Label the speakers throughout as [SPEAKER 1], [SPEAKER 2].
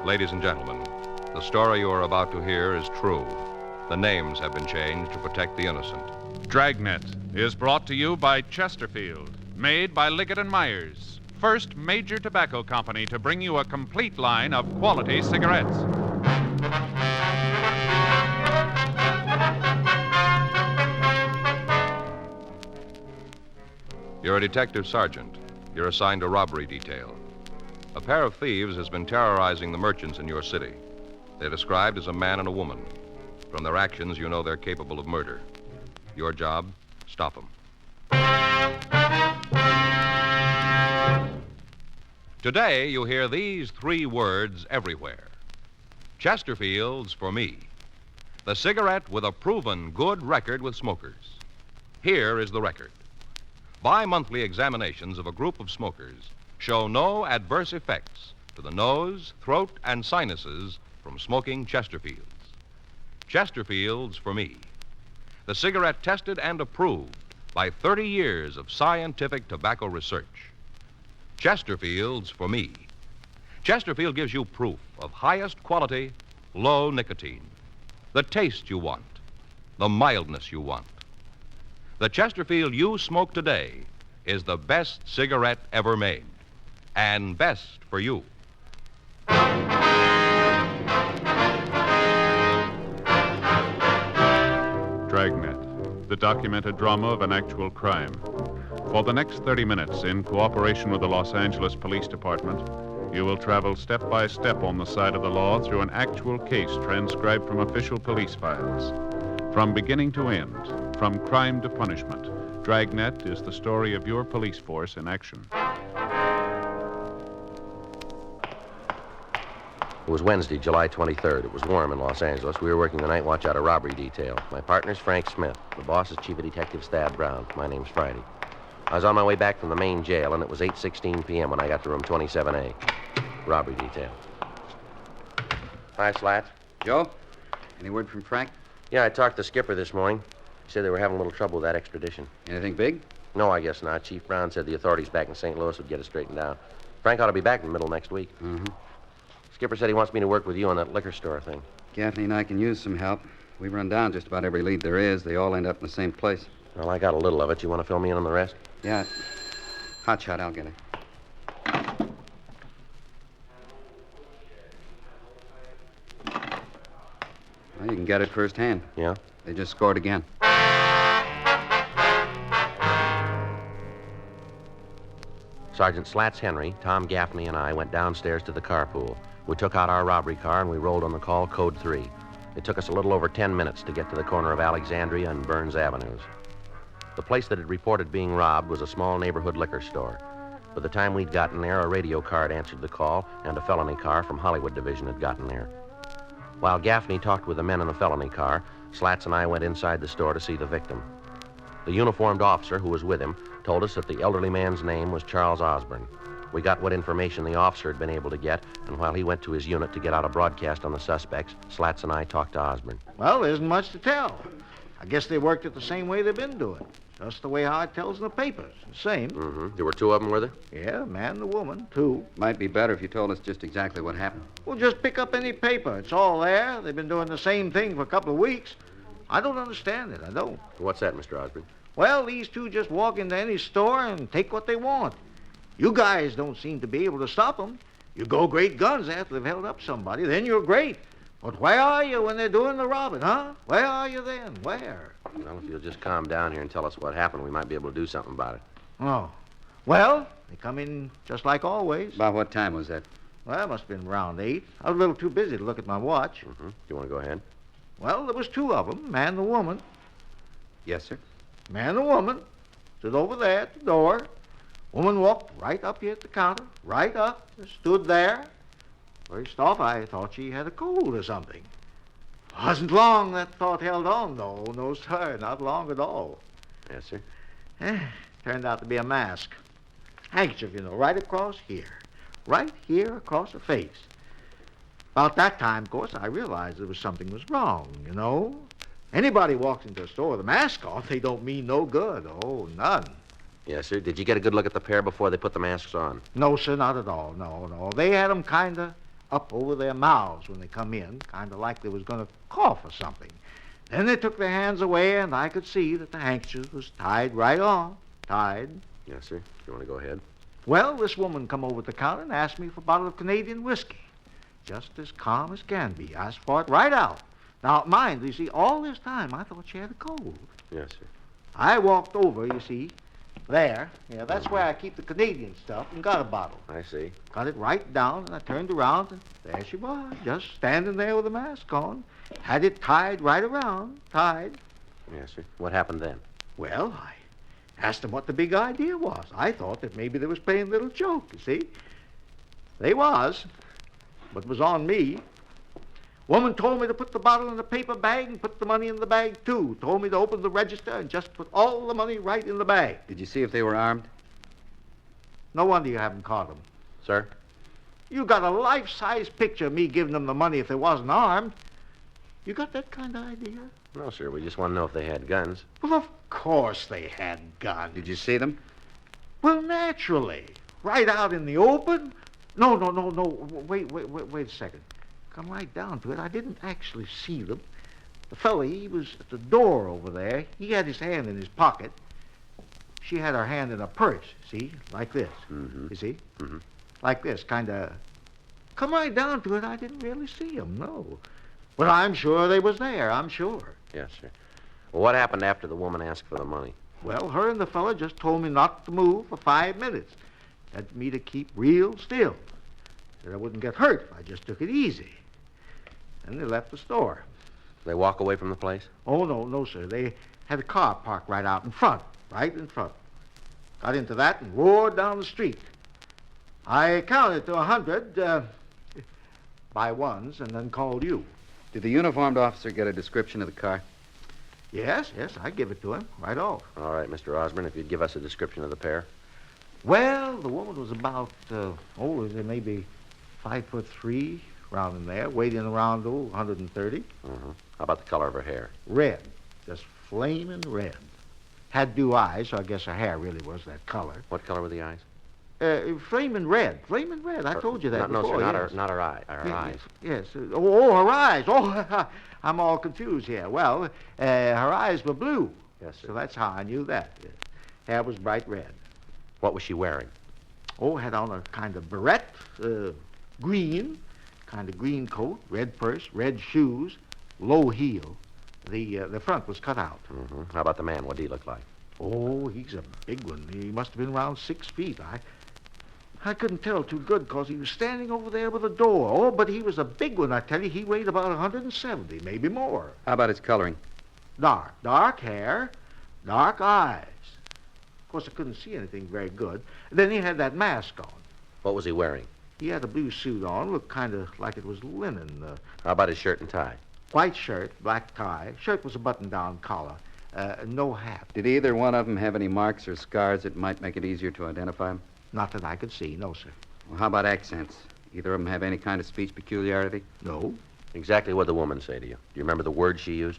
[SPEAKER 1] Ladies and gentlemen, the story you are about to hear is true. The names have been changed to protect the innocent.
[SPEAKER 2] Dragnet is brought to you by Chesterfield, made by Liggett & Myers, first major tobacco company to bring you a complete line of quality cigarettes.
[SPEAKER 1] You're a detective sergeant. You're assigned a robbery detail. A pair of thieves has been terrorizing the merchants in your city. They're described as a man and a woman. From their actions, you know they're capable of murder. Your job, stop them. Today, you hear these three words everywhere. Chesterfield's for me. The cigarette with a proven good record with smokers. Here is the record. Bi-monthly examinations of a group of smokers show no adverse effects to the nose, throat, and sinuses from smoking Chesterfields. Chesterfields for me. The cigarette tested and approved by 30 years of scientific tobacco research. Chesterfields for me. Chesterfield gives you proof of highest quality, low nicotine. The taste you want. The mildness you want. The Chesterfield you smoke today is the best cigarette ever made. And best for you.
[SPEAKER 2] Dragnet, the documented drama of an actual crime. For the next 30 minutes, in cooperation with the Los Angeles Police Department, you will travel step by step on the side of the law through an actual case transcribed from official police files. From beginning to end, from crime to punishment, Dragnet is the story of your police force in action.
[SPEAKER 3] It was Wednesday, July 23rd. It was warm in Los Angeles. We were working the night watch out of robbery detail. My partner's Frank Smith. The boss is Chief of Detective Stab Brown. My name's Friday. I was on my way back from the main jail, and it was 8:16 p.m. when I got to room 27A. Robbery detail. Hi, Slats.
[SPEAKER 4] Joe, any word from Frank?
[SPEAKER 3] Yeah, I talked to Skipper this morning. He said they were having a little trouble with that extradition.
[SPEAKER 4] Anything big?
[SPEAKER 3] No, I guess not. Chief Brown said the authorities back in St. Louis would get it straightened out. Frank ought to be back in the middle of next week.
[SPEAKER 4] Mm-hmm.
[SPEAKER 3] Skipper said he wants me to work with you on that liquor store thing.
[SPEAKER 4] Gaffney and I can use some help. We run down just about every lead there is. They all end up in the same place.
[SPEAKER 3] Well, I got a little of it. You want to fill me in on the rest?
[SPEAKER 4] Yeah. Hot shot, I'll get it. Well, you can get it firsthand.
[SPEAKER 3] Yeah?
[SPEAKER 4] They just scored again.
[SPEAKER 3] Sergeant Slats Henry, Tom Gaffney, and I went downstairs to the carpool. We took out our robbery car and we rolled on the call code 3. It took us a little over 10 minutes to get to the corner of Alexandria and Burns Avenues. The place that had reported being robbed was a small neighborhood liquor store. By the time we'd gotten there, a radio car had answered the call, and a felony car from Hollywood Division had gotten there. While Gaffney talked with the men in the felony car, Slats and I went inside the store to see the victim. The uniformed officer who was with him told us that the elderly man's name was Charles Osborne. We got what information the officer had been able to get, and while he went to his unit to get out a broadcast on the suspects, Slats and I talked to Osborne.
[SPEAKER 5] Well, there isn't much to tell. I guess they worked it the same way they've been doing. Just the way Howard tells in the papers. The same.
[SPEAKER 3] Mm-hmm. There were two of them, were there?
[SPEAKER 5] Yeah, man and the woman, two.
[SPEAKER 4] Might be better if you told us just exactly what happened.
[SPEAKER 5] Well, just pick up any paper. It's all there. They've been doing the same thing for a couple of weeks. I don't understand it. I don't.
[SPEAKER 3] What's that, Mr. Osborne?
[SPEAKER 5] Well, these two just walk into any store and take what they want. You guys don't seem to be able to stop them. You go great guns after they've held up somebody, then you're great. But where are you when they're doing the robbing, huh? Where are you then? Where?
[SPEAKER 3] Well, if you'll just calm down here and tell us what happened, we might be able to do something about it.
[SPEAKER 5] Oh. Well, they come in just like always.
[SPEAKER 4] About what time was that?
[SPEAKER 5] Well, it must have been around 8. I was a little too busy to look at my watch.
[SPEAKER 3] Mm-hmm. You want to go ahead?
[SPEAKER 5] Well, there was two of them, man and the woman.
[SPEAKER 4] Yes, sir.
[SPEAKER 5] Man and woman stood over there at the door. Woman walked right up here at the counter, right up, and stood there. First off, I thought she had a cold or something. Wasn't long that thought held on, though. No, sir, not long at all.
[SPEAKER 3] Yes, sir.
[SPEAKER 5] Turned out to be a mask. Handkerchief, you know, right across here. Right here across the face. About that time, of course, I realized there was something was wrong, you know. Anybody walks into a store with a mask on, they don't mean no good. Oh, none.
[SPEAKER 3] Yes, sir. Did you get a good look at the pair before they put the masks on?
[SPEAKER 5] No, sir, not at all. No. They had them kind of up over their mouths when they come in, kind of like they was going to cough or something. Then they took their hands away, and I could see that the handkerchief was tied right on. Tied.
[SPEAKER 3] Yes, sir. You want to go ahead?
[SPEAKER 5] Well, this woman come over to the counter and asked me for a bottle of Canadian whiskey. Just as calm as can be. Asked for it right out. Now, mind, you see, all this time I thought she had a cold.
[SPEAKER 3] Yes, sir.
[SPEAKER 5] I walked over, you see, there. Yeah, that's where I keep the Canadian stuff, and got a bottle.
[SPEAKER 3] I see.
[SPEAKER 5] Got it right down, and I turned around, and there she was, just standing there with a mask on. Had it tied right around, tied.
[SPEAKER 3] Yes, sir. What happened then?
[SPEAKER 5] Well, I asked them what the big idea was. I thought that maybe they was playing a little joke, you see. They was, but it was on me. Woman told me to put the bottle in a paper bag and put the money in the bag, too. Told me to open the register and just put all the money right in the bag.
[SPEAKER 4] Did you see if they were armed?
[SPEAKER 5] No wonder you haven't caught them.
[SPEAKER 3] Sir?
[SPEAKER 5] You got a life-size picture of me giving them the money if they wasn't armed. You got that kind of idea?
[SPEAKER 3] No, sir. We just want to know if they had guns.
[SPEAKER 5] Well, of course they had guns.
[SPEAKER 4] Did you see them?
[SPEAKER 5] Well, naturally. Right out in the open? No. Wait a second. Come right down to it. I didn't actually see them. The fella, he was at the door over there. He had his hand in his pocket. She had her hand in a purse, see? Like this.
[SPEAKER 3] Mm-hmm.
[SPEAKER 5] You see?
[SPEAKER 3] Mm-hmm.
[SPEAKER 5] Like this, kind of. Come right down to it, I didn't really see them, no. But I'm sure they was there, I'm sure.
[SPEAKER 3] Yes, sir. Well, what happened after the woman asked for the money?
[SPEAKER 5] Well, her and the fella just told me not to move for 5 minutes. Had me to keep real still. Said I wouldn't get hurt if I just took it easy. Then they left the store.
[SPEAKER 3] They walk away from the place?
[SPEAKER 5] Oh, no, sir. They had a car parked right out in front. Right in front. Got into that and roared down the street. I counted to 100 by ones and then called you.
[SPEAKER 4] Did the uniformed officer get a description of the car?
[SPEAKER 5] Yes, I give it to him right off.
[SPEAKER 3] All right, Mr. Osborne, if you'd give us a description of the pair.
[SPEAKER 5] Well, the woman was about, maybe 5'3", around in there, weighing around 130.
[SPEAKER 3] Mm-hmm. How about the color of her hair?
[SPEAKER 5] Red, just flaming red. Had blue eyes, so I guess her hair really was that color.
[SPEAKER 3] What color were the eyes?
[SPEAKER 5] Flaming red. I told you that
[SPEAKER 3] no,
[SPEAKER 5] before.
[SPEAKER 3] No, sir,
[SPEAKER 5] yes.
[SPEAKER 3] not her eye. Her eyes.
[SPEAKER 5] Yes. Oh, her eyes. Oh, I'm all confused here. Well, her eyes were blue.
[SPEAKER 3] Yes, sir.
[SPEAKER 5] So that's how I knew that. Hair was bright red.
[SPEAKER 3] What was she wearing?
[SPEAKER 5] Oh, had on a kind of beret, green, kind of green coat, red purse, red shoes, low heel. The front was cut out.
[SPEAKER 3] Mm-hmm. How about the man? What did he look like?
[SPEAKER 5] Oh, he's a big one. He must have been around 6 feet. I couldn't tell too good because he was standing over there with the door. Oh, but he was a big one, I tell you. He weighed about 170, maybe more.
[SPEAKER 4] How about his coloring?
[SPEAKER 5] Dark hair, dark eyes. Of course, I couldn't see anything very good. Then he had that mask on.
[SPEAKER 3] What was he wearing?
[SPEAKER 5] He had a blue suit on, looked kind of like it was linen.
[SPEAKER 3] How about his shirt and tie?
[SPEAKER 5] White shirt, black tie. Shirt was a button-down collar. No hat.
[SPEAKER 4] Did either one of them have any marks or scars that might make it easier to identify them?
[SPEAKER 5] Not that I could see, no, sir.
[SPEAKER 4] Well, how about accents? Either of them have any kind of speech peculiarity?
[SPEAKER 5] No.
[SPEAKER 3] Exactly what did the woman say to you? Do you remember the words she used?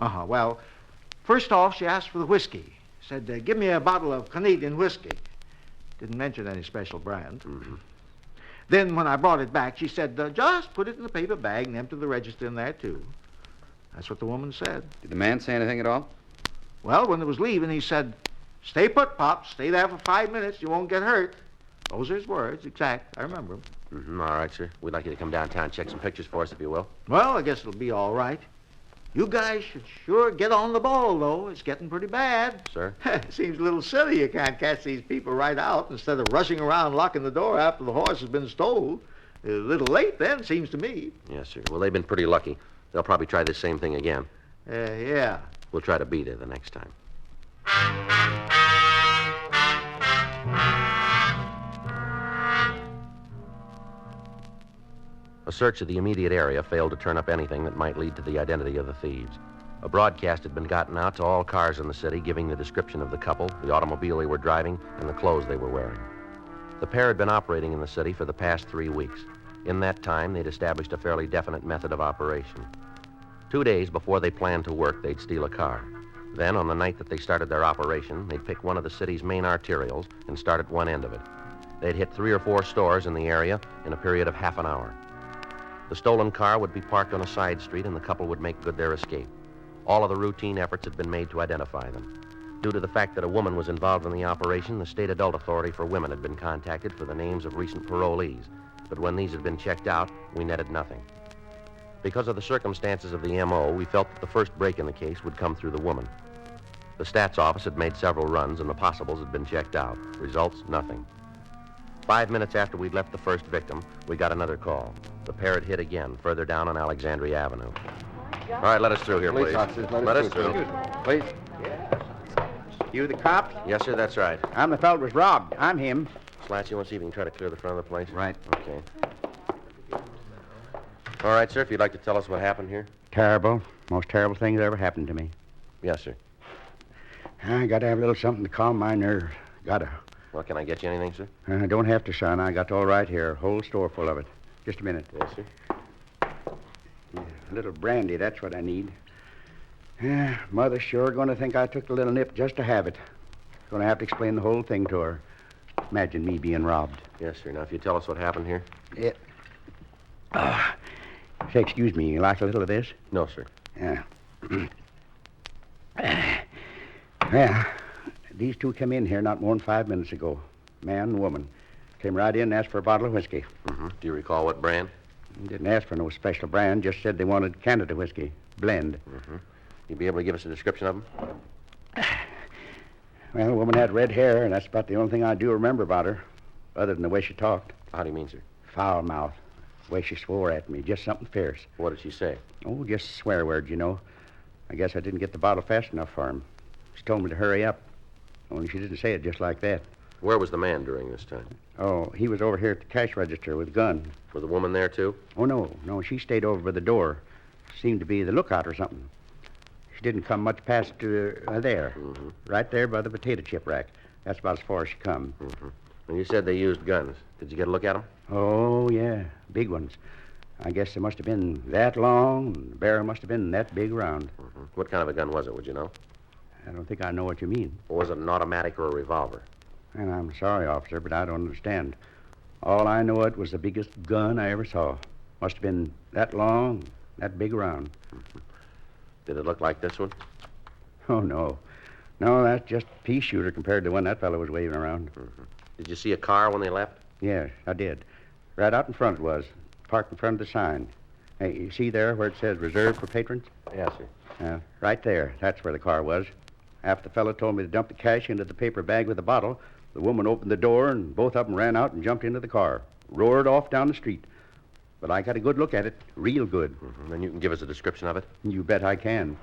[SPEAKER 5] Well, first off, she asked for the whiskey. Said, give me a bottle of Canadian whiskey. Didn't mention any special brand.
[SPEAKER 3] Mm-hmm.
[SPEAKER 5] Then when I brought it back, she said, just put it in the paper bag and empty the register in there, too. That's what the woman said.
[SPEAKER 4] Did the man say anything at all?
[SPEAKER 5] Well, when they was leaving, he said, stay put, Pop. Stay there for 5 minutes. You won't get hurt. Those are his words, exact. I remember them.
[SPEAKER 3] Mm-hmm. All right, sir. We'd like you to come downtown and check some pictures for us, if you will.
[SPEAKER 5] Well, I guess it'll be all right. You guys should sure get on the ball, though. It's getting pretty bad.
[SPEAKER 3] Sir?
[SPEAKER 5] Seems a little silly you can't catch these people right out instead of rushing around locking the door after the horse has been stole. A little late then, seems to me.
[SPEAKER 3] Yes, sir. Well, they've been pretty lucky. They'll probably try this same thing again.
[SPEAKER 5] Yeah.
[SPEAKER 3] We'll try to beat it the next time. A search of the immediate area failed to turn up anything that might lead to the identity of the thieves. A broadcast had been gotten out to all cars in the city giving the description of the couple, the automobile they were driving, and the clothes they were wearing. The pair had been operating in the city for the past 3 weeks. In that time, they'd established a fairly definite method of operation. 2 days before they planned to work, they'd steal a car. Then, on the night that they started their operation, they'd pick one of the city's main arterials and start at one end of it. They'd hit 3 or 4 stores in the area in a period of half an hour. The stolen car would be parked on a side street, and the couple would make good their escape. All of the routine efforts had been made to identify them. Due to the fact that a woman was involved in the operation, the State Adult Authority for Women had been contacted for the names of recent parolees. But when these had been checked out, we netted nothing. Because of the circumstances of the M.O., we felt that the first break in the case would come through the woman. The stats office had made several runs, and the possibles had been checked out. Results, nothing. 5 minutes after we'd left the first victim, we got another call. The pair had hit again, further down on Alexandria Avenue. All right, let us through here, please.
[SPEAKER 4] Officers,
[SPEAKER 3] Let us through.
[SPEAKER 4] Please.
[SPEAKER 6] You the cops?
[SPEAKER 3] Yes, sir, that's right.
[SPEAKER 6] I'm the fellow that was robbed. I'm him.
[SPEAKER 3] Slats, you want to see if you can try to clear the front of the place?
[SPEAKER 4] Right.
[SPEAKER 3] Okay. All right, sir, if you'd like to tell us what happened here.
[SPEAKER 6] Terrible. Most terrible thing that ever happened to me.
[SPEAKER 3] Yes, sir.
[SPEAKER 6] I got to have a little something to calm my nerves. Gotta.
[SPEAKER 3] Well, can I get you anything, sir?
[SPEAKER 6] Don't have to, son. I got all right here. Whole store full of it. Just a minute.
[SPEAKER 3] Yes, sir.
[SPEAKER 6] A little brandy, that's what I need. Mother's sure going to think I took the little nip just to have it. Going to have to explain the whole thing to her. Imagine me being robbed.
[SPEAKER 3] Yes, sir. Now, if you tell us what happened here.
[SPEAKER 6] Say, excuse me, you like a little of this?
[SPEAKER 3] No, sir.
[SPEAKER 6] Yeah. Well, these two came in here not more than 5 minutes ago. Man and woman. Came right in and asked for a bottle of whiskey.
[SPEAKER 3] Mm-hmm. Do you recall what brand?
[SPEAKER 6] Didn't ask for no special brand, just said they wanted Canada whiskey. Blend.
[SPEAKER 3] Mm-hmm. You'd be able to give us a description of them?
[SPEAKER 6] Well, the woman had red hair, and that's about the only thing I do remember about her, other than the way she talked.
[SPEAKER 3] How do you mean, sir?
[SPEAKER 6] Foul mouth. The way she swore at me, just something fierce.
[SPEAKER 3] What did she say?
[SPEAKER 6] Oh, just swear words, you know. I guess I didn't get the bottle fast enough for him. She told me to hurry up. Only she didn't say it just like that.
[SPEAKER 3] Where was the man during this time?
[SPEAKER 6] Oh, he was over here at the cash register with a gun.
[SPEAKER 3] Was the woman there, too?
[SPEAKER 6] Oh, no, she stayed over by the door. Seemed to be the lookout or something. She didn't come much past there.
[SPEAKER 3] Mm-hmm.
[SPEAKER 6] Right there by the potato chip rack. That's about as far as she come.
[SPEAKER 3] Mm-hmm. And you said they used guns. Did you get a look at them?
[SPEAKER 6] Oh, yeah, big ones. I guess they must have been that long, and the barrel must have been that big round.
[SPEAKER 3] Mm-hmm. What kind of a gun was it, would you know?
[SPEAKER 6] I don't think I know what you mean.
[SPEAKER 3] Or was it an automatic or a revolver?
[SPEAKER 6] And I'm sorry, officer, but I don't understand. All I know, it was the biggest gun I ever saw. Must have been that long, that big around.
[SPEAKER 3] Mm-hmm. Did it look like this one?
[SPEAKER 6] Oh, no. No, that's just a pea shooter compared to the one that fellow was waving around.
[SPEAKER 3] Mm-hmm. Did you see a car when they left?
[SPEAKER 6] Yes, I did. Right out in front it was. Parked in front of the sign. Hey, you see there where it says reserved for patrons?
[SPEAKER 3] Yes, sir.
[SPEAKER 6] Right there. That's where the car was. After the fellow told me to dump the cash into the paper bag with the bottle, the woman opened the door, and both of them ran out and jumped into the car. Roared off down the street. But I got a good look at it. Real good.
[SPEAKER 3] Mm-hmm. Then you can give us a description of it?
[SPEAKER 6] You bet I can.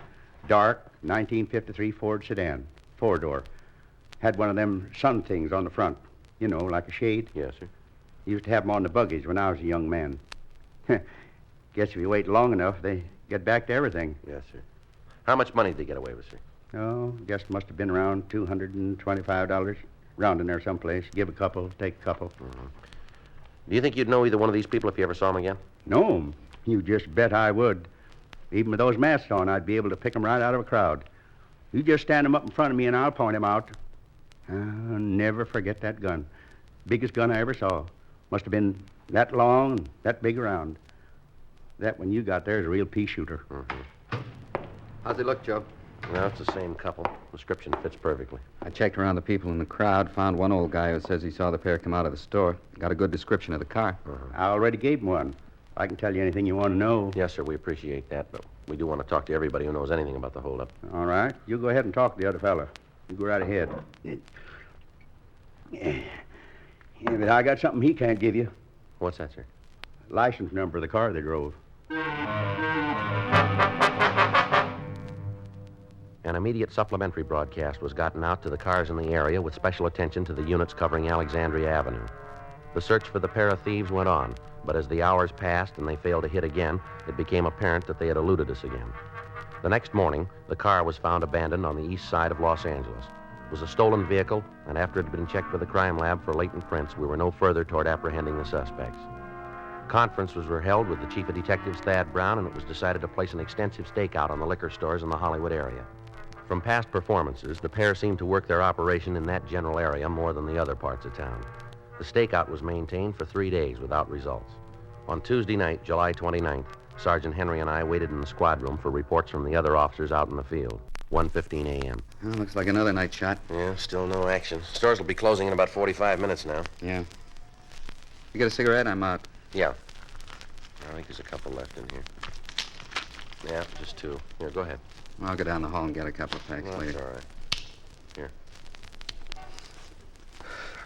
[SPEAKER 6] Dark, 1953 Ford sedan. 4-door. Had one of them sun things on the front. You know, like a shade.
[SPEAKER 3] Yes, sir.
[SPEAKER 6] Used to have them on the buggies when I was a young man. Guess if you wait long enough, they get back to everything.
[SPEAKER 3] Yes, sir. How much money did they get away with, sir?
[SPEAKER 6] Oh, guess it must have been around $225. Round in there someplace. Give a couple, take a couple.
[SPEAKER 3] Mm-hmm. Do you think you'd know either one of these people if you ever saw them again?
[SPEAKER 6] No, 'em. You just bet I would. Even with those masks on, I'd be able to pick them right out of a crowd. You just stand them up in front of me and I'll point them out. I'll never forget that gun. Biggest gun I ever saw. Must have been that long and that big around. That one you got there is a real pea shooter.
[SPEAKER 3] Mm-hmm.
[SPEAKER 4] How's it look, Joe?
[SPEAKER 3] Well, it's the same couple. Description fits perfectly.
[SPEAKER 4] I checked around the people in the crowd, found one old guy who says he saw the pair come out of the store. Got a good description of the car.
[SPEAKER 6] I already gave him one. I can tell you anything you want to know.
[SPEAKER 3] Yes, sir, we appreciate that, but we do want to talk to everybody who knows anything about the holdup.
[SPEAKER 6] All right. You go ahead and talk to the other fella. You go right ahead. Yeah, but I got something he can't give you.
[SPEAKER 3] What's that, sir?
[SPEAKER 6] License number of the car they drove.
[SPEAKER 3] An immediate supplementary broadcast was gotten out to the cars in the area with special attention to the units covering Alexandria Avenue. The search for the pair of thieves went on, but as the hours passed and they failed to hit again, it became apparent that they had eluded us again. The next morning, the car was found abandoned on the east side of Los Angeles. It was a stolen vehicle, and after it had been checked with the crime lab for latent prints, we were no further toward apprehending the suspects. Conferences were held with the chief of detectives, Thad Brown, and it was decided to place an extensive stakeout on the liquor stores in the Hollywood area. From past performances, the pair seemed to work their operation in that general area more than the other parts of town. The stakeout was maintained for 3 days without results. On Tuesday night, July 29th, Sergeant Henry and I waited in the squad room for reports from the other officers out in the field. 1:15 a.m.
[SPEAKER 4] Well, looks like another night shot.
[SPEAKER 3] Yeah, still no action. Stores will be closing in about 45 minutes now.
[SPEAKER 4] Yeah. You get a cigarette? I'm out.
[SPEAKER 3] Yeah. I think there's a couple left in here. Yeah, just two. Here, go ahead.
[SPEAKER 4] I'll go down the hall and get a couple of packs
[SPEAKER 3] Well,
[SPEAKER 4] later.
[SPEAKER 3] that's all right. Here.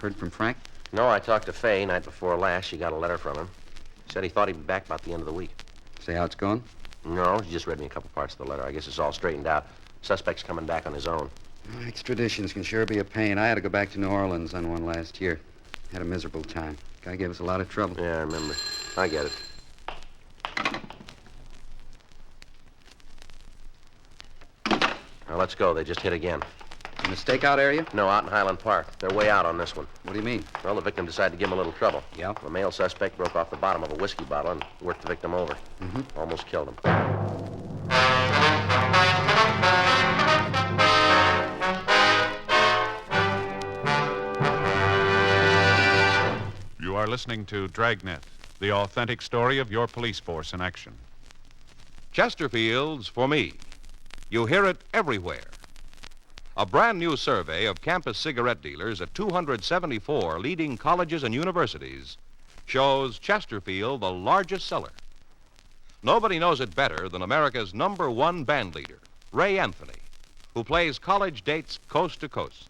[SPEAKER 4] Heard from Frank?
[SPEAKER 3] No, I talked to Fay night before last. She got a letter from him. Said he thought he'd be back about the end of the week.
[SPEAKER 4] Say how it's going?
[SPEAKER 3] No, she just read me a couple parts of the letter. I guess it's all straightened out. Suspect's coming back on his own.
[SPEAKER 4] Extraditions can sure be a pain. I had to go back to New Orleans on one last year. Had a miserable time. Guy gave us a lot of trouble.
[SPEAKER 3] Yeah, I remember. I get it. Now, let's go. They just hit again.
[SPEAKER 4] In the stakeout area?
[SPEAKER 3] No, out in Highland Park. They're way out on this one.
[SPEAKER 4] What do you mean?
[SPEAKER 3] Well, the victim decided to give him a little trouble.
[SPEAKER 4] Yeah?
[SPEAKER 3] The male suspect broke off the bottom of a whiskey bottle and worked the victim over.
[SPEAKER 4] Mm-hmm.
[SPEAKER 3] Almost killed him.
[SPEAKER 2] You are listening to Dragnet, the authentic story of your police force in action.
[SPEAKER 1] Chesterfield's for me. You hear it everywhere. A brand new survey of campus cigarette dealers at 274 leading colleges and universities shows Chesterfield the largest seller. Nobody knows it better than America's #1 band leader, Ray Anthony, who plays college dates coast to coast.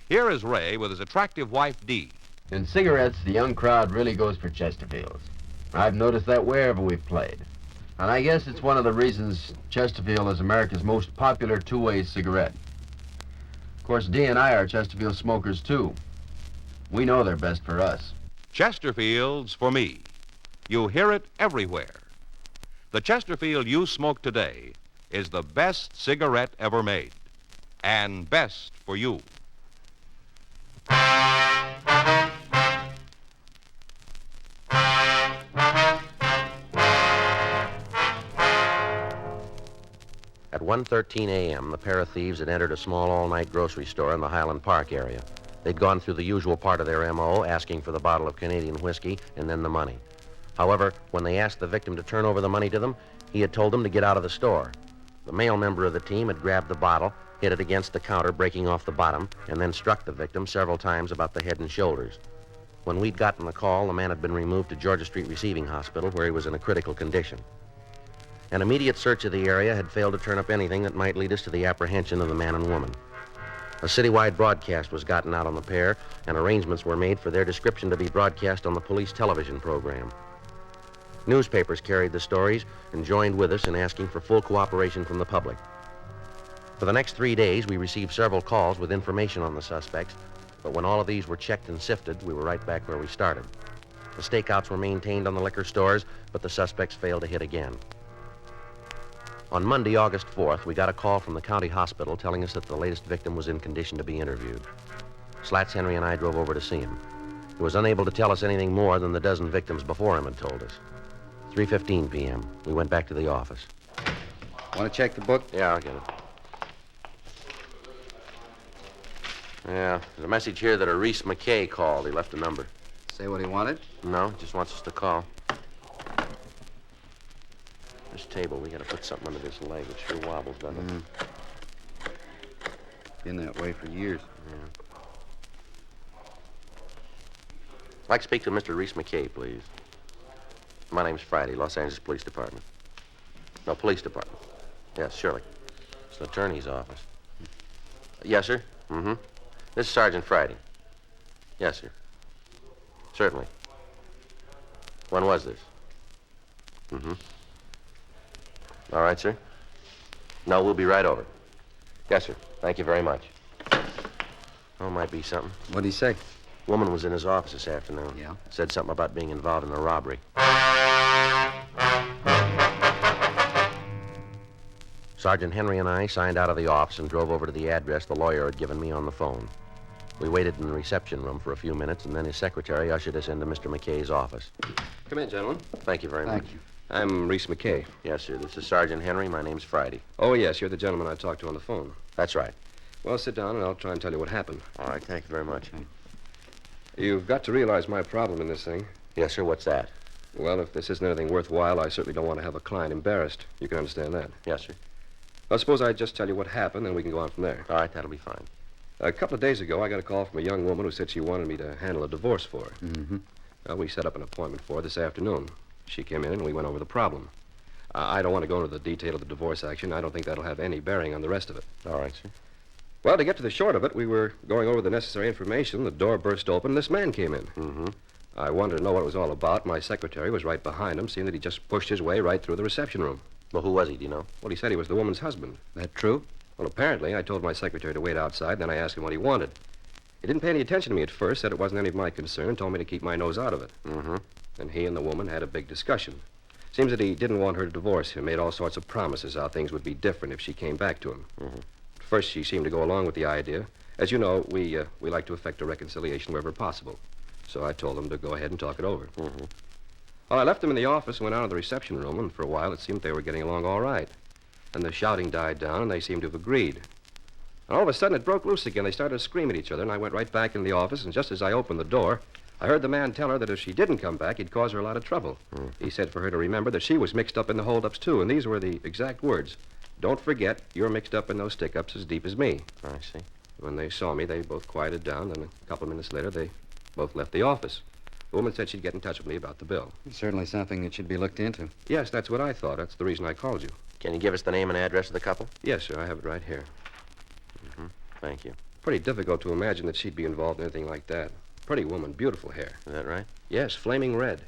[SPEAKER 1] Here is Ray with his attractive wife, Dee.
[SPEAKER 7] In cigarettes, the young crowd really goes for Chesterfields. I've noticed that wherever we've played. And I guess it's one of the reasons Chesterfield is America's most popular two-way cigarette. Of course, Dee and I are Chesterfield smokers, too. We know they're best for us.
[SPEAKER 1] Chesterfield's for me. You hear it everywhere. The Chesterfield you smoke today is the best cigarette ever made. And best for you.
[SPEAKER 3] At 1:13 a.m., the pair of thieves had entered a small all-night grocery store in the Highland Park area. They'd gone through the usual part of their M.O., asking for the bottle of Canadian whiskey and then the money. However, when they asked the victim to turn over the money to them, he had told them to get out of the store. The male member of the team had grabbed the bottle, hit it against the counter, breaking off the bottom, and then struck the victim several times about the head and shoulders. When we'd gotten the call, the man had been removed to Georgia Street Receiving Hospital, where he was in a critical condition. An immediate search of the area had failed to turn up anything that might lead us to the apprehension of the man and woman. A citywide broadcast was gotten out on the pair, and arrangements were made for their description to be broadcast on the police television program. Newspapers carried the stories and joined with us in asking for full cooperation from the public. For the next 3 days, we received several calls with information on the suspects, but when all of these were checked and sifted, we were right back where we started. The stakeouts were maintained on the liquor stores, but the suspects failed to hit again. On Monday, August 4th, we got a call from the county hospital telling us that the latest victim was in condition to be interviewed. Slats Henry and I drove over to see him. He was unable to tell us anything more than the dozen victims before him had told us. 3:15 p.m. We went back to the office.
[SPEAKER 4] Want to check the book?
[SPEAKER 3] Yeah, I'll get it. Yeah, there's a message here that a Reese McKay called. He left a number.
[SPEAKER 4] Say what he wanted?
[SPEAKER 3] No, just wants us to call. This table, we gotta put something under this leg. It sure wobbles, doesn't it?
[SPEAKER 4] Been that way for years.
[SPEAKER 3] Yeah. I'd like to speak to Mr. Reese McKay, please. My name's Friday, Los Angeles Police Department. No, Police Department. Yes, surely. It's the attorney's office. Yes, sir? Mm-hmm. This is Sergeant Friday. Yes, sir. Certainly. When was this? Mm-hmm. All right, sir. No, we'll be right over. Yes, sir. Thank you very much. Oh, might be something.
[SPEAKER 4] What'd he say?
[SPEAKER 3] Woman was in his office this afternoon.
[SPEAKER 4] Yeah?
[SPEAKER 3] Said something about being involved in a robbery. Sergeant Henry and I signed out of the office and drove over to the address the lawyer had given me on the phone. We waited in the reception room for a few minutes, and then his secretary ushered us into Mr. McKay's office.
[SPEAKER 8] Come in, gentlemen.
[SPEAKER 3] Thank you very much.
[SPEAKER 4] Thank you.
[SPEAKER 8] I'm Reese McKay.
[SPEAKER 3] Yes, sir. This is Sergeant Henry. My name's Friday.
[SPEAKER 8] Oh, yes, you're the gentleman I talked to on the phone.
[SPEAKER 3] That's right.
[SPEAKER 8] Well, sit down and I'll try and tell you what happened.
[SPEAKER 3] All right. Thank you very much.
[SPEAKER 8] You've got to realize my problem in this thing.
[SPEAKER 3] Yes, sir. What's that?
[SPEAKER 8] Well, if this isn't anything worthwhile, I certainly don't want to have a client embarrassed. You can understand that.
[SPEAKER 3] Yes, sir.
[SPEAKER 8] Well, suppose I just tell you what happened, then we can go on from there.
[SPEAKER 3] All right, that'll be fine.
[SPEAKER 8] A couple of days ago, I got a call from a young woman who said she wanted me to handle a divorce for her.
[SPEAKER 4] Mm-hmm.
[SPEAKER 8] Well, we set up an appointment for her this afternoon. She came in and we went over the problem. I don't want to go into the detail of the divorce action. I don't think that'll have any bearing on the rest of it.
[SPEAKER 3] All right, sir.
[SPEAKER 8] Well, to get to the short of it, we were going over the necessary information. The door burst open and this man came in.
[SPEAKER 3] Mm-hmm.
[SPEAKER 8] I wanted to know what it was all about. My secretary was right behind him, seeing that he just pushed his way right through the reception room.
[SPEAKER 3] Well, who was he, do you know?
[SPEAKER 8] Well, he said he was the woman's husband.
[SPEAKER 4] That true?
[SPEAKER 8] Well, apparently, I told my secretary to wait outside, then I asked him what he wanted. He didn't pay any attention to me at first, said it wasn't any of my concern, told me to keep my nose out of it.
[SPEAKER 3] Mm-hmm.
[SPEAKER 8] Then he and the woman had a big discussion. Seems that he didn't want her to divorce him, made all sorts of promises how things would be different if she came back to him.
[SPEAKER 3] Mm-hmm.
[SPEAKER 8] At first, she seemed to go along with the idea. As you know, we like to effect a reconciliation wherever possible. So I told him to go ahead and talk it over.
[SPEAKER 3] Mm-hmm.
[SPEAKER 8] Well, I left them in the office and went out to the reception room, and for a while it seemed they were getting along all right. Then the shouting died down, and they seemed to have agreed. And all of a sudden, it broke loose again. They started to scream at each other, and I went right back in the office, and just as I opened the door, I heard the man tell her that if she didn't come back, he'd cause her a lot of trouble. He said for her to remember that she was mixed up in the holdups, too, and these were the exact words. Don't forget, you're mixed up in those stick-ups as deep as me.
[SPEAKER 3] I see.
[SPEAKER 8] When they saw me, they both quieted down, and a couple of minutes later, they both left the office. The woman said she'd get in touch with me about the bill.
[SPEAKER 4] It's certainly something that should be looked into.
[SPEAKER 8] Yes, that's what I thought. That's the reason I called you.
[SPEAKER 3] Can you give us the name and address of the couple?
[SPEAKER 8] Yes, sir, I have it right here.
[SPEAKER 3] Mm-hmm. Thank you.
[SPEAKER 8] Pretty difficult to imagine that she'd be involved in anything like that. Pretty woman, beautiful hair.
[SPEAKER 3] Is that right?
[SPEAKER 8] Yes, flaming red.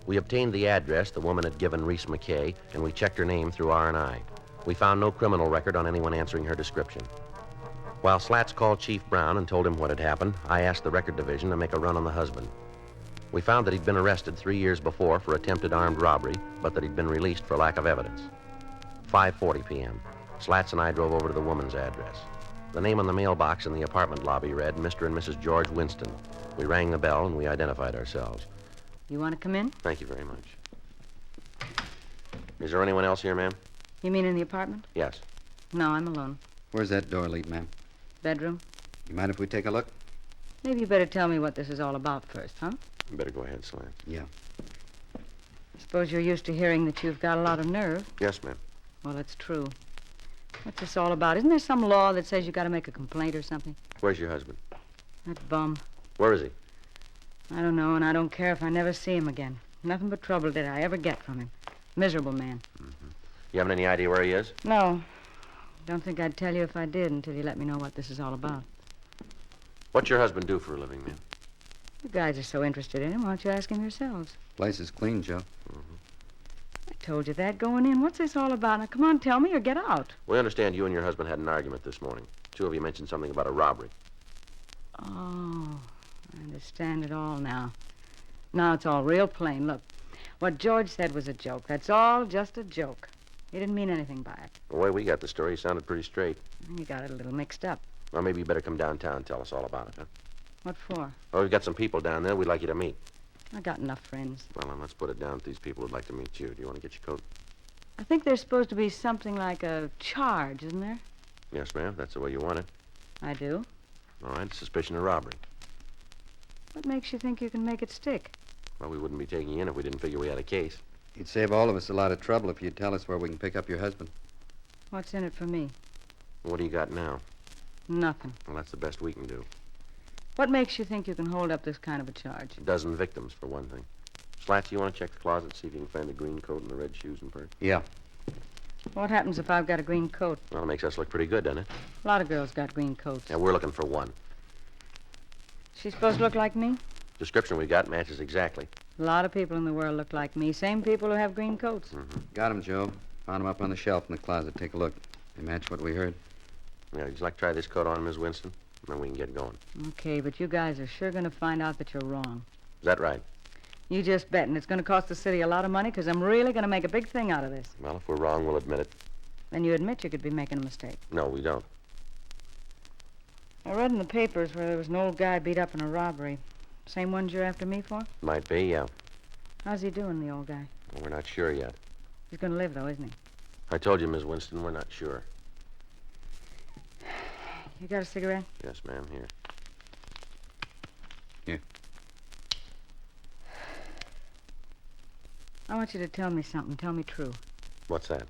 [SPEAKER 3] We obtained the address the woman had given Reese McKay, and we checked her name through R&I. We found no criminal record on anyone answering her description. While Slats called Chief Brown and told him what had happened, I asked the record division to make a run on the husband. We found that he'd been arrested 3 years before for attempted armed robbery, but that he'd been released for lack of evidence. 5:40 p.m. Slats and I drove over to the woman's address. The name on the mailbox in the apartment lobby read Mr. and Mrs. George Winston. We rang the bell and we identified ourselves.
[SPEAKER 9] You want to come in?
[SPEAKER 3] Thank you very much. Is there anyone else here, ma'am?
[SPEAKER 9] You mean in the apartment?
[SPEAKER 3] Yes.
[SPEAKER 9] No, I'm alone.
[SPEAKER 4] Where's that door lead, ma'am?
[SPEAKER 9] Bedroom?
[SPEAKER 4] You mind if we take a look?
[SPEAKER 9] Maybe you better tell me what this is all about first, huh?
[SPEAKER 3] You better go ahead, Slats.
[SPEAKER 4] Yeah.
[SPEAKER 9] Suppose you're used to hearing that you've got a lot of nerve.
[SPEAKER 3] Yes, ma'am.
[SPEAKER 9] Well, it's true. What's this all about? Isn't there some law that says you got to make a complaint or something?
[SPEAKER 3] Where's your husband?
[SPEAKER 9] That bum.
[SPEAKER 3] Where is he?
[SPEAKER 9] I don't know, and I don't care if I never see him again. Nothing but trouble did I ever get from him. Miserable man.
[SPEAKER 3] Mm-hmm. You haven't any idea where he is?
[SPEAKER 9] No. Don't think I'd tell you if I did until you let me know what this is all about.
[SPEAKER 3] What's your husband do for a living, ma'am?
[SPEAKER 9] You guys are so interested in him, why don't you ask him yourselves?
[SPEAKER 4] Place is clean, Joe.
[SPEAKER 9] I told you that going in. What's this all about? Now, come on, tell me or get out.
[SPEAKER 3] We understand you and your husband had an argument this morning. Two of you mentioned something about a robbery.
[SPEAKER 9] Oh, I understand it all now. Now it's all real plain. Look, what George said was a joke. That's all just a joke. He didn't mean anything by it.
[SPEAKER 3] The way we got the story sounded pretty straight.
[SPEAKER 9] You got it a little mixed up.
[SPEAKER 3] Well, maybe you better come downtown and tell us all about it, huh?
[SPEAKER 9] What for?
[SPEAKER 3] Well, we've got some people down there we'd like you to meet.
[SPEAKER 9] I got enough friends.
[SPEAKER 3] Well, then let's put it down to these people who'd like to meet you. Do you want to get your coat?
[SPEAKER 9] I think there's supposed to be something like a charge, isn't there?
[SPEAKER 3] Yes, ma'am. That's the way you want it.
[SPEAKER 9] I do.
[SPEAKER 3] All right. Suspicion of robbery.
[SPEAKER 9] What makes you think you can make it stick?
[SPEAKER 3] Well, we wouldn't be taking you in if we didn't figure we had a case.
[SPEAKER 4] You'd save all of us a lot of trouble if you'd tell us where we can pick up your husband.
[SPEAKER 9] What's in it for me?
[SPEAKER 3] What do you got now?
[SPEAKER 9] Nothing.
[SPEAKER 3] Well, that's the best we can do.
[SPEAKER 9] What makes you think you can hold up this kind of a charge?
[SPEAKER 3] A dozen victims, for one thing. Slats, you want to check the closet, see if you can find the green coat and the red shoes and purse?
[SPEAKER 4] Yeah.
[SPEAKER 9] What happens if I've got a green coat?
[SPEAKER 3] Well, it makes us look pretty good, doesn't it?
[SPEAKER 9] A lot of girls got green coats.
[SPEAKER 3] Yeah, we're looking for one.
[SPEAKER 9] She's supposed to look like me?
[SPEAKER 3] Description we got matches exactly.
[SPEAKER 9] A lot of people in the world look like me. Same people who have green coats.
[SPEAKER 3] Mm-hmm.
[SPEAKER 4] Got him, Joe. Found him up on the shelf in the closet. Take a look. They match what we heard.
[SPEAKER 3] Yeah, would you like to try this coat on, Miss Winston? And then we can get going.
[SPEAKER 9] Okay, but you guys are sure going to find out that you're wrong.
[SPEAKER 3] Is that right?
[SPEAKER 9] You just bet, and it's going to cost the city a lot of money because I'm really going to make a big thing out of this.
[SPEAKER 3] Well, if we're wrong, we'll admit it.
[SPEAKER 9] Then you admit you could be making a mistake.
[SPEAKER 3] No, we don't.
[SPEAKER 9] I read in the papers where there was an old guy beat up in a robbery. Same ones you're after me for?
[SPEAKER 3] Might be, yeah.
[SPEAKER 9] How's he doing, the old guy?
[SPEAKER 3] Well, we're not sure yet.
[SPEAKER 9] He's going to live, though, isn't he?
[SPEAKER 3] I told you, Miss Winston, we're not sure.
[SPEAKER 9] You got a cigarette?
[SPEAKER 3] Yes, ma'am, here.
[SPEAKER 9] I want you to tell me something. Tell me true.
[SPEAKER 3] What's that?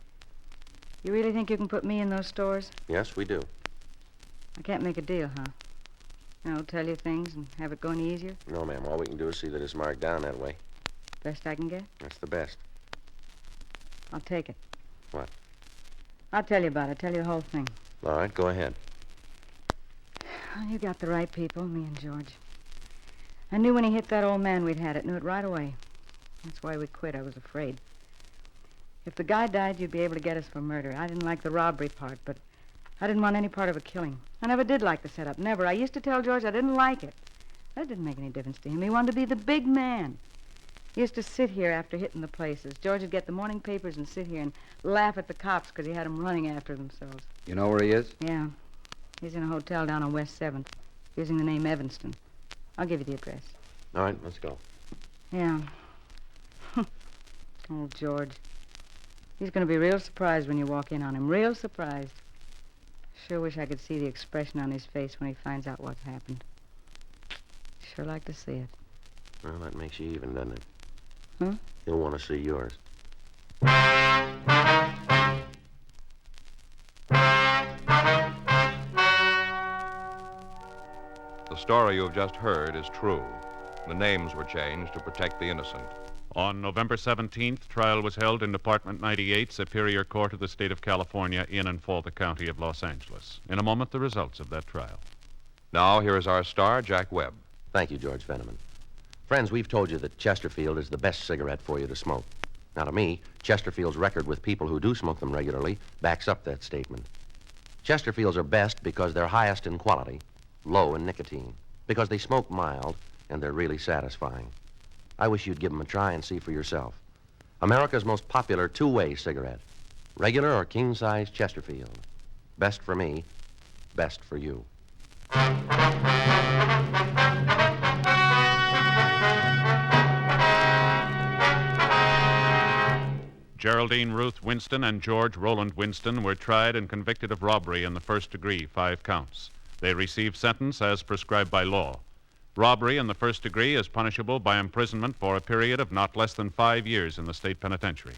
[SPEAKER 9] You really think you can put me in those stores?
[SPEAKER 3] Yes, we do.
[SPEAKER 9] I can't make a deal, huh? Tell you things and have it go any easier?
[SPEAKER 3] No, ma'am. All we can do is see that it's marked down that way.
[SPEAKER 9] Best I can get?
[SPEAKER 3] That's the best.
[SPEAKER 9] I'll take it.
[SPEAKER 3] What?
[SPEAKER 9] I'll tell you about it. Tell you the whole thing.
[SPEAKER 3] All right, go ahead.
[SPEAKER 9] Well, you got the right people, me and George. I knew when he hit that old man we'd had it. Knew it right away. That's why we quit. I was afraid. If the guy died, you'd be able to get us for murder. I didn't like the robbery part, but I didn't want any part of a killing. I never did like the setup. Never. I used to tell George I didn't like it. That didn't make any difference to him. He wanted to be the big man. He used to sit here after hitting the places. George would get the morning papers and sit here and laugh at the cops because he had them running after themselves.
[SPEAKER 4] You know where he is?
[SPEAKER 9] Yeah. He's in a hotel down on West 7th, using the name Evanston. I'll give you the address.
[SPEAKER 3] All right, let's go.
[SPEAKER 9] Yeah. Oh, George. He's going to be real surprised when you walk in on him. Real surprised. Sure wish I could see the expression on his face when he finds out what's happened. Sure like to see it.
[SPEAKER 3] Well, that makes you even, doesn't it?
[SPEAKER 9] Huh?
[SPEAKER 3] He'll want to see yours.
[SPEAKER 1] The story you have just heard is true. The names were changed to protect the innocent.
[SPEAKER 2] On November 17th, trial was held in Department 98, Superior Court of the State of California, in and for the County of Los Angeles. In a moment, the results of that trial.
[SPEAKER 1] Now, here is our star, Jack Webb.
[SPEAKER 3] Thank you, George Fenneman. Friends, we've told you that Chesterfield is the best cigarette for you to smoke. Now, to me, Chesterfield's record with people who do smoke them regularly backs up that statement. Chesterfields are best because they're highest in quality, low in nicotine, because they smoke mild, and they're really satisfying. I wish you'd give them a try and see for yourself. America's most popular two-way cigarette. Regular or king-size Chesterfield. Best for me, best for you.
[SPEAKER 2] Geraldine Ruth Winston and George Roland Winston were tried and convicted of robbery in the first degree, 5 counts. They received sentence as prescribed by law. Robbery in the first degree is punishable by imprisonment for a period of not less than 5 years in the state penitentiary.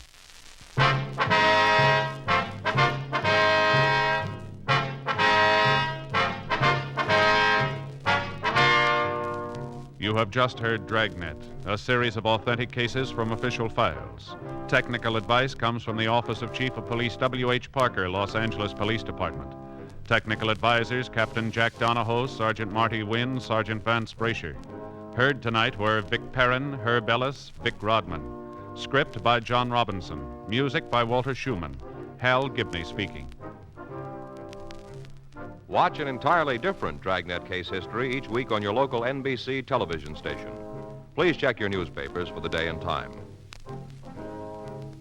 [SPEAKER 2] You have just heard Dragnet, a series of authentic cases from official files. Technical advice comes from the Office of Chief of Police W.H. Parker, Los Angeles Police Department. Technical advisors, Captain Jack Donahoe, Sergeant Marty Wynn, Sergeant Vance Brasher. Heard tonight were Vic Perrin, Herb Ellis, Vic Rodman. Script by John Robinson. Music by Walter Schumann. Hal Gibney speaking.
[SPEAKER 1] Watch an entirely different Dragnet case history each week on your local NBC television station. Please check your newspapers for the day and time.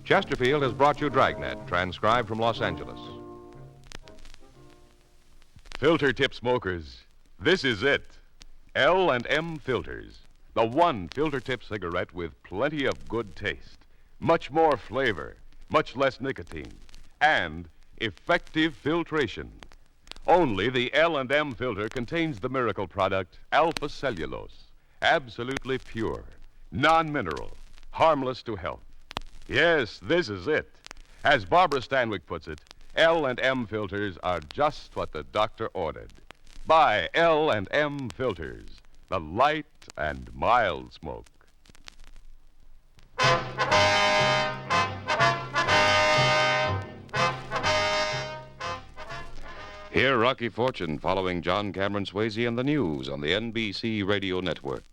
[SPEAKER 1] Chesterfield has brought you Dragnet, transcribed from Los Angeles.
[SPEAKER 10] Filter tip smokers, this is it. L&M Filters. The one filter tip cigarette with plenty of good taste, much more flavor, much less nicotine, and effective filtration. Only the L&M filter contains the miracle product alpha cellulose, absolutely pure, non-mineral, harmless to health. Yes, this is it. As Barbara Stanwyck puts it, L&M filters are just what the doctor ordered. Buy L&M filters, the light and mild smoke.
[SPEAKER 11] Hear Rocky Fortune following John Cameron Swayze and the news on the NBC Radio Network.